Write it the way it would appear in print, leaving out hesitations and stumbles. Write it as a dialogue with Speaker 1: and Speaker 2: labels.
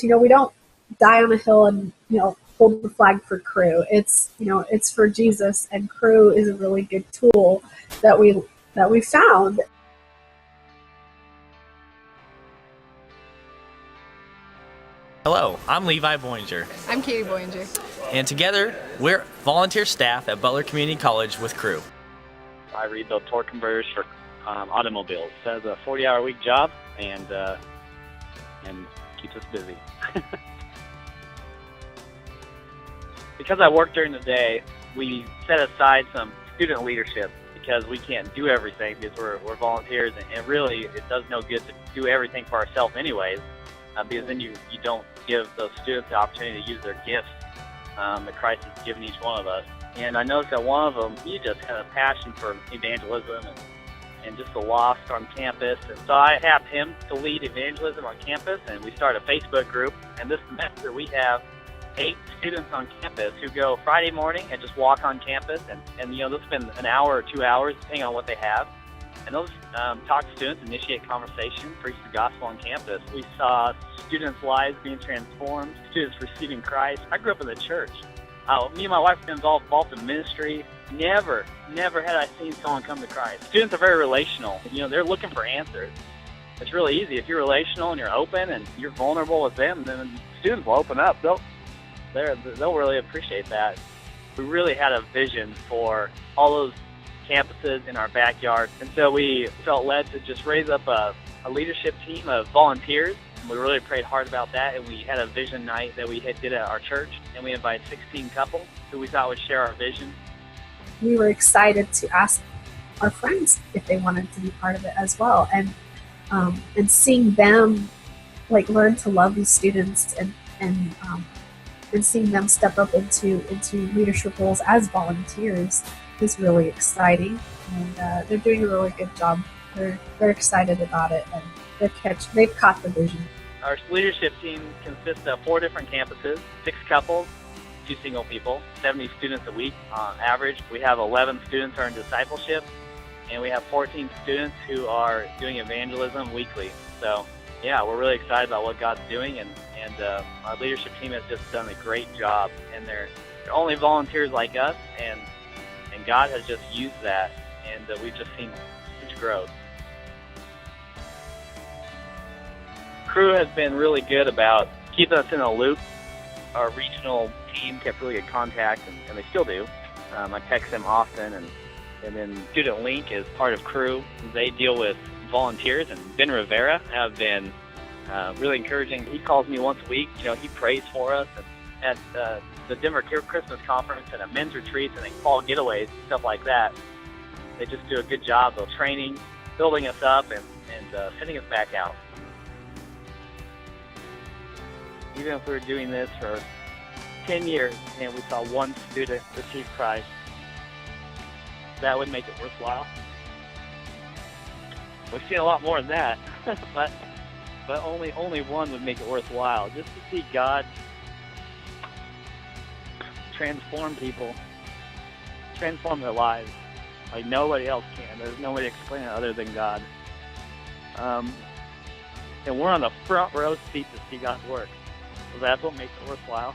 Speaker 1: We don't die on a hill and, hold the flag for Crew. It's for Jesus, and Crew is a really good tool that we found.
Speaker 2: Hello, I'm Levi Boyenger.
Speaker 3: I'm Katie Boyenger.
Speaker 2: And together, we're volunteer staff at Butler Community College with Crew.
Speaker 4: I read the torque converters for automobiles. It's a 40-hour-a-week job and keeps us busy. Because I work during the day, we set aside some student leadership because we can't do everything because we're volunteers, and really it does no good to do everything for ourselves anyways, because then you don't give those students the opportunity to use their gifts that Christ has given each one of us. And I noticed that one of them, he just had a passion for evangelism and just the lost on campus. And so I tapped him to lead evangelism on campus, and we started a Facebook group. And this semester we have 8 students on campus who go Friday morning and just walk on campus. And they'll spend an hour or 2 hours, depending on what they have. And they'll talk to students, initiate conversation, preach the gospel on campus. We saw students' lives being transformed, students receiving Christ. I grew up in the church. Me and my wife have been involved in ministry. Never had I seen someone come to Christ. Students are very relational. They're looking for answers. It's really easy. If you're relational and you're open and you're vulnerable with them, then students will open up. They'll really appreciate that. We really had a vision for all those campuses in our backyard, and so we felt led to just raise up a leadership team of volunteers. We really prayed hard about that, and we had a vision night that we did at our church, and we invited 16 couples who we thought would share our vision.
Speaker 1: We were excited to ask our friends if they wanted to be part of it as well, and seeing them learn to love these students and seeing them step up into leadership roles as volunteers is really exciting, and they're doing a really good job. They're excited about it, and they've caught the vision.
Speaker 4: Our leadership team consists of 4 different campuses, 6 couples, 2 single people, 70 students a week on average. We have 11 students who are in discipleship, and we have 14 students who are doing evangelism weekly. So yeah, we're really excited about what God's doing, and our leadership team has just done a great job, and they're only volunteers like us, and God has just used that, and we've just seen huge growth. Crew has been really good about keeping us in a loop. Our regional team kept really good contact, and they still do. I text them often, and then Student Link is part of Crew. They deal with volunteers, and Ben Rivera have been really encouraging. He calls me once a week. He prays for us, and at the Denver Christmas Conference and at men's retreats and fall getaways, stuff like that. They just do a good job of training, building us up, and sending us back out. Even if we were doing this for 10 years and we saw one student receive Christ, that would make it worthwhile. We've seen a lot more than that, but only one would make it worthwhile. Just to see God transform people, transform their lives like nobody else can. There's nobody to explain it other than God. And we're on the front row seat to see God's work. So that's what makes it worthwhile.